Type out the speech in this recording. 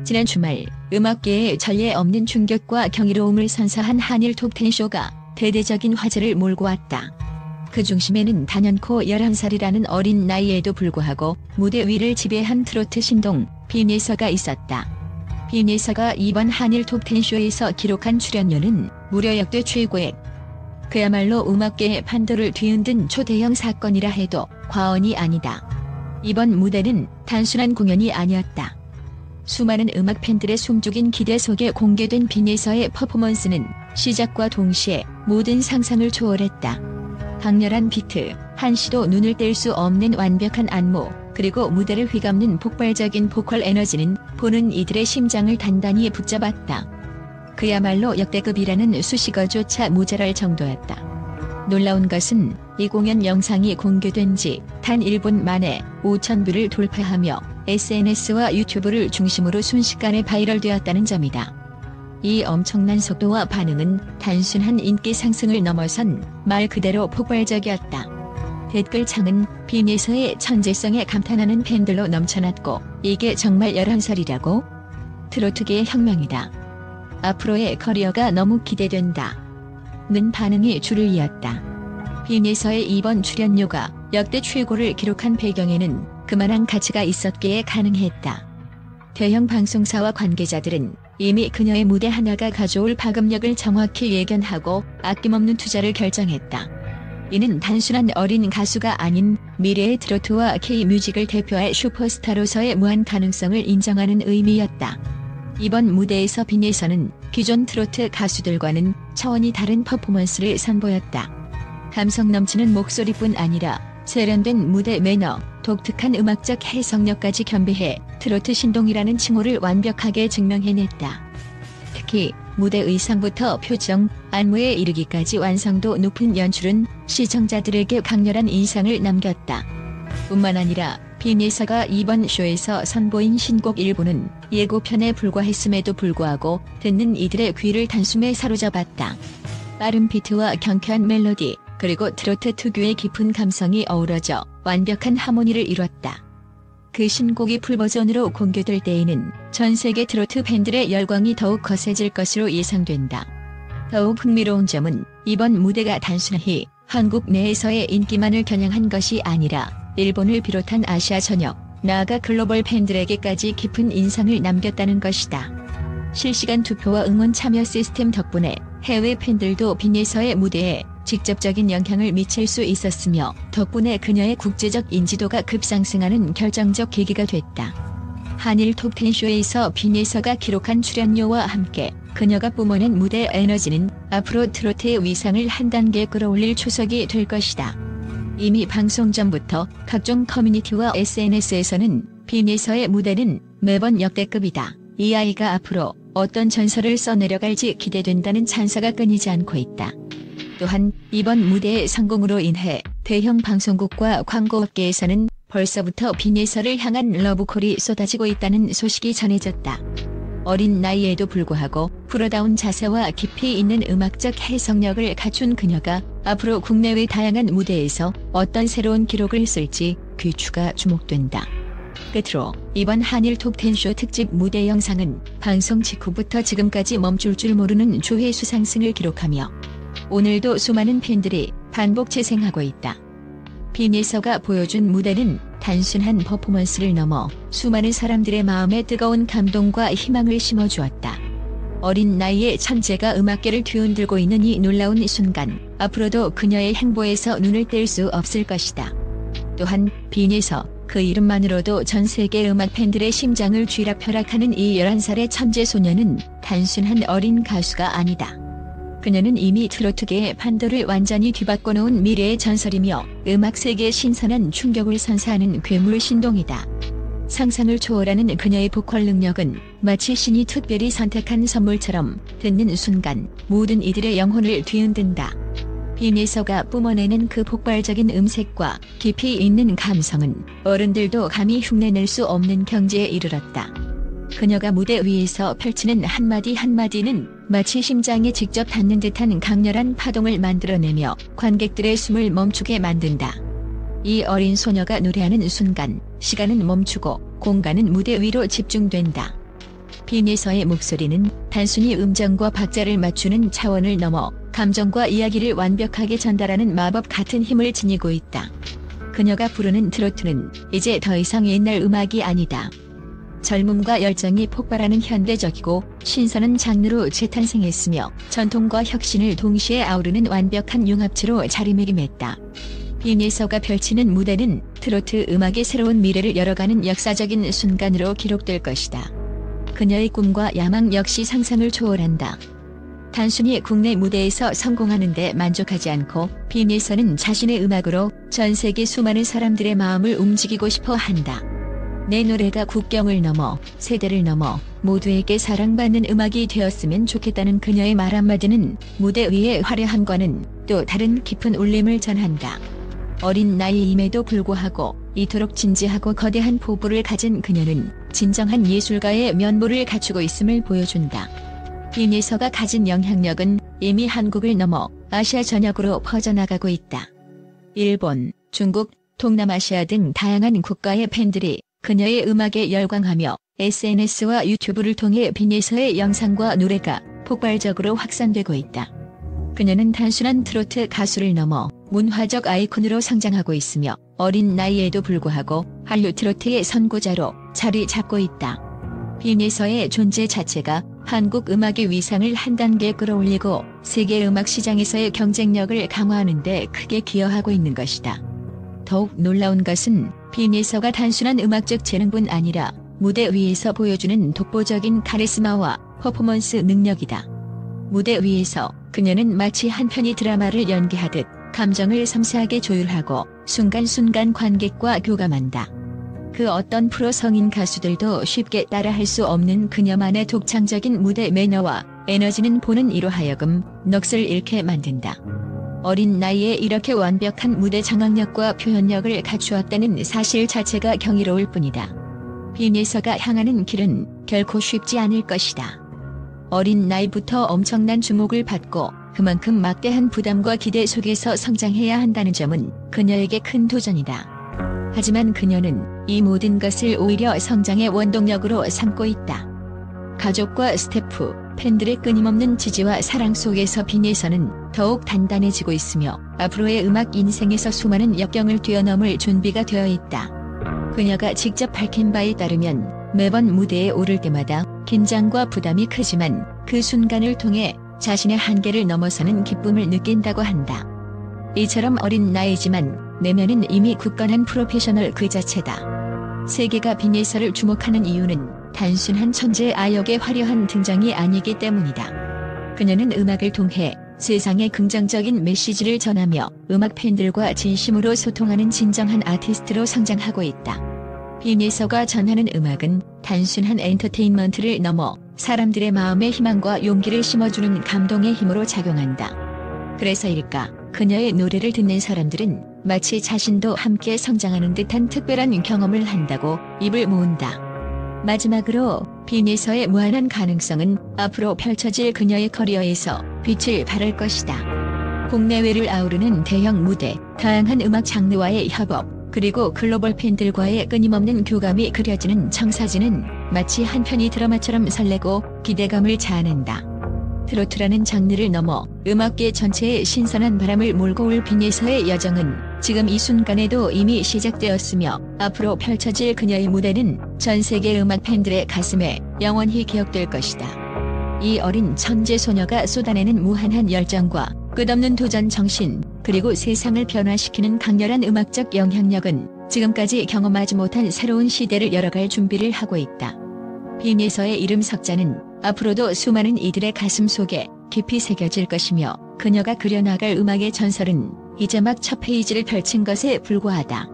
지난 주말 음악계에 전례 없는 충격과 경이로움을 선사한 한일 톱10쇼가 대대적인 화제를 몰고 왔다. 그 중심에는 단연코 11살이라는 어린 나이에도 불구하고 무대 위를 지배한 트로트 신동 빈예서가 있었다. 빈예서가 이번 한일 톱10쇼에서 기록한 출연료는 무려 역대 최고액. 그야말로 음악계의 판도를 뒤흔든 초대형 사건이라 해도 과언이 아니다. 이번 무대는 단순한 공연이 아니었다. 수많은 음악 팬들의 숨죽인 기대 속에 공개된 빈예서의 퍼포먼스는 시작과 동시에 모든 상상을 초월했다. 강렬한 비트, 한시도 눈을 뗄 수 없는 완벽한 안무, 그리고 무대를 휘감는 폭발적인 보컬 에너지는 보는 이들의 심장을 단단히 붙잡았다. 그야말로 역대급이라는 수식어조차 모자랄 정도였다. 놀라운 것은 이 공연 영상이 공개된 지 단 1분 만에 5,000뷰를 돌파하며 SNS와 유튜브를 중심으로 순식간에 바이럴되었다는 점이다. 이 엄청난 속도와 반응은 단순한 인기 상승을 넘어선 말 그대로 폭발적이었다. 댓글창은 빈예서의 천재성에 감탄하는 팬들로 넘쳐났고, 이게 정말 11살이라고? 트로트계의 혁명이다. 앞으로의 커리어가 너무 기대된다. 는 반응이 줄을 이었다. 빈예서의 이번 출연료가 역대 최고를 기록한 배경에는 그만한 가치가 있었기에 가능했다. 대형 방송사와 관계자들은 이미 그녀의 무대 하나가 가져올 파급력을 정확히 예견하고 아낌없는 투자를 결정했다. 이는 단순한 어린 가수가 아닌 미래의 트로트와 K뮤직을 대표할 슈퍼스타로서의 무한 가능성을 인정하는 의미였다. 이번 무대에서 빈예서는 기존 트로트 가수들과는 차원이 다른 퍼포먼스를 선보였다. 감성 넘치는 목소리뿐 아니라 세련된 무대 매너, 독특한 음악적 해석력까지 겸비해 트로트 신동이라는 칭호를 완벽하게 증명해냈다. 특히 무대 의상부터 표정, 안무에 이르기까지 완성도 높은 연출은 시청자들에게 강렬한 인상을 남겼다. 뿐만 아니라 빈예서가 이번 쇼에서 선보인 신곡 일부는 예고편에 불과했음에도 불구하고 듣는 이들의 귀를 단숨에 사로잡았다. 빠른 비트와 경쾌한 멜로디, 그리고 트로트 특유의 깊은 감성이 어우러져 완벽한 하모니를 이뤘다. 그 신곡이 풀버전으로 공개될 때에는 전 세계 트로트 팬들의 열광이 더욱 거세질 것으로 예상된다. 더욱 흥미로운 점은 이번 무대가 단순히 한국 내에서의 인기만을 겨냥한 것이 아니라 일본을 비롯한 아시아 전역, 나아가 글로벌 팬들에게까지 깊은 인상을 남겼다는 것이다. 실시간 투표와 응원 참여 시스템 덕분에 해외 팬들도 빈예서의 무대에 직접적인 영향을 미칠 수 있었으며, 덕분에 그녀의 국제적 인지도가 급상승하는 결정적 계기가 됐다. 한일 톱10쇼에서 빈예서가 기록한 출연료와 함께 그녀가 뿜어낸 무대 에너지는 앞으로 트로트의 위상을 한 단계 끌어올릴 초석이 될 것이다. 이미 방송 전부터 각종 커뮤니티와 SNS에서는 빈예서의 무대는 매번 역대급이다. 이 아이가 앞으로 어떤 전설을 써내려갈지 기대된다는 찬사가 끊이지 않고 있다. 또한 이번 무대의 성공으로 인해 대형 방송국과 광고업계에서는 벌써부터 빈예서를 향한 러브콜이 쏟아지고 있다는 소식이 전해졌다. 어린 나이에도 불구하고 프로다운 자세와 깊이 있는 음악적 해석력을 갖춘 그녀가 앞으로 국내외 다양한 무대에서 어떤 새로운 기록을 쓸지 귀추가 주목된다. 끝으로 이번 한일 톱10쇼 특집 무대 영상은 방송 직후부터 지금까지 멈출 줄 모르는 조회수 상승을 기록하며 오늘도 수많은 팬들이 반복 재생하고 있다. 빈예서가 보여준 무대는 단순한 퍼포먼스를 넘어 수많은 사람들의 마음에 뜨거운 감동과 희망을 심어주었다. 어린 나이에 천재가 음악계를 뒤흔들고 있는 이 놀라운 순간, 앞으로도 그녀의 행보에서 눈을 뗄 수 없을 것이다. 또한 빈예서, 그 이름만으로도 전 세계 음악 팬들의 심장을 쥐락펴락하는 이 11살의 천재 소녀는 단순한 어린 가수가 아니다. 그녀는 이미 트로트계의 판도를 완전히 뒤바꿔 놓은 미래의 전설이며 음악 세계의 신선한 충격을 선사하는 괴물 신동이다. 상상을 초월하는 그녀의 보컬 능력은 마치 신이 특별히 선택한 선물처럼 듣는 순간 모든 이들의 영혼을 뒤흔든다. 빈예서가 뿜어내는 그 폭발적인 음색과 깊이 있는 감성은 어른들도 감히 흉내낼 수 없는 경지에 이르렀다. 그녀가 무대 위에서 펼치는 한마디 한마디는 마치 심장에 직접 닿는 듯한 강렬한 파동을 만들어내며 관객들의 숨을 멈추게 만든다. 이 어린 소녀가 노래하는 순간 시간은 멈추고 공간은 무대 위로 집중된다. 빈에서의 목소리는 단순히 음정과 박자를 맞추는 차원을 넘어 감정과 이야기를 완벽하게 전달하는 마법 같은 힘을 지니고 있다. 그녀가 부르는 트로트는 이제 더 이상 옛날 음악이 아니다. 젊음과 열정이 폭발하는 현대적이고 신선한 장르로 재탄생했으며 전통과 혁신을 동시에 아우르는 완벽한 융합체로 자리매김했다. 빈에서가 펼치는 무대는 트로트 음악의 새로운 미래를 열어가는 역사적인 순간으로 기록될 것이다. 그녀의 꿈과 야망 역시 상상을 초월한다. 단순히 국내 무대에서 성공하는 데 만족하지 않고 빈에서는 자신의 음악으로 전 세계 수많은 사람들의 마음을 움직이고 싶어 한다. 내 노래가 국경을 넘어 세대를 넘어 모두에게 사랑받는 음악이 되었으면 좋겠다는 그녀의 말 한마디는 무대 위의 화려함과는 또 다른 깊은 울림을 전한다. 어린 나이임에도 불구하고 이토록 진지하고 거대한 포부를 가진 그녀는 진정한 예술가의 면모를 갖추고 있음을 보여준다. 빈에서가 가진 영향력은 이미 한국을 넘어 아시아 전역으로 퍼져나가고 있다. 일본, 중국, 동남아시아 등 다양한 국가의 팬들이 그녀의 음악에 열광하며 SNS와 유튜브를 통해 빈에서의 영상과 노래가 폭발적으로 확산되고 있다. 그녀는 단순한 트로트 가수를 넘어 문화적 아이콘으로 성장하고 있으며 어린 나이에도 불구하고 한류 트로트의 선구자로 자리 잡고 있다. 빈에서의 존재 자체가 한국 음악의 위상을 한 단계 끌어올리고 세계 음악 시장에서의 경쟁력을 강화하는 데 크게 기여하고 있는 것이다. 더욱 놀라운 것은 빈에서가 단순한 음악적 재능뿐 아니라 무대 위에서 보여주는 독보적인 카리스마와 퍼포먼스 능력이다. 무대 위에서 그녀는 마치 한 편의 드라마를 연기하듯 감정을 섬세하게 조율하고 순간순간 관객과 교감한다. 그 어떤 프로 성인 가수들도 쉽게 따라할 수 없는 그녀만의 독창적인 무대 매너와 에너지는 보는 이로 하여금 넋을 잃게 만든다. 어린 나이에 이렇게 완벽한 무대 장악력과 표현력을 갖추었다는 사실 자체가 경이로울 뿐이다. 빈에서가 향하는 길은 결코 쉽지 않을 것이다. 어린 나이부터 엄청난 주목을 받고 그만큼 막대한 부담과 기대 속에서 성장해야 한다는 점은 그녀에게 큰 도전이다. 하지만 그녀는 이 모든 것을 오히려 성장의 원동력으로 삼고 있다. 가족과 스태프, 팬들의 끊임없는 지지와 사랑 속에서 빈에서는 더욱 단단해지고 있으며 앞으로의 음악 인생에서 수많은 역경을 뛰어넘을 준비가 되어 있다. 그녀가 직접 밝힌 바에 따르면 매번 무대에 오를 때마다 긴장과 부담이 크지만 그 순간을 통해 자신의 한계를 넘어서는 기쁨을 느낀다고 한다. 이처럼 어린 나이지만 내면은 이미 굳건한 프로페셔널 그 자체다. 세계가 빈에서를 주목하는 이유는 단순한 천재 아역의 화려한 등장이 아니기 때문이다. 그녀는 음악을 통해 세상에 긍정적인 메시지를 전하며 음악 팬들과 진심으로 소통하는 진정한 아티스트로 성장하고 있다. 빈에서가 전하는 음악은 단순한 엔터테인먼트를 넘어 사람들의 마음에 희망과 용기를 심어주는 감동의 힘으로 작용한다. 그래서일까 그녀의 노래를 듣는 사람들은 마치 자신도 함께 성장하는 듯한 특별한 경험을 한다고 입을 모은다. 마지막으로 빈에서의 무한한 가능성은 앞으로 펼쳐질 그녀의 커리어에서 빛을 발할 것이다. 국내외를 아우르는 대형 무대, 다양한 음악 장르와의 협업, 그리고 글로벌 팬들과의 끊임없는 교감이 그려지는 청사진은 마치 한 편의 드라마처럼 설레고 기대감을 자아낸다. 트로트라는 장르를 넘어 음악계 전체에 신선한 바람을 몰고 올 빈에서의 여정은 지금 이 순간에도 이미 시작되었으며 앞으로 펼쳐질 그녀의 무대는 전 세계 음악 팬들의 가슴에 영원히 기억될 것이다. 이 어린 천재 소녀가 쏟아내는 무한한 열정과 끝없는 도전 정신, 그리고 세상을 변화시키는 강렬한 음악적 영향력은 지금까지 경험하지 못한 새로운 시대를 열어갈 준비를 하고 있다. 빈에서의 이름 석자는 앞으로도 수많은 이들의 가슴 속에 깊이 새겨질 것이며 그녀가 그려나갈 음악의 전설은 이제 막 첫 페이지를 펼친 것에 불과하다.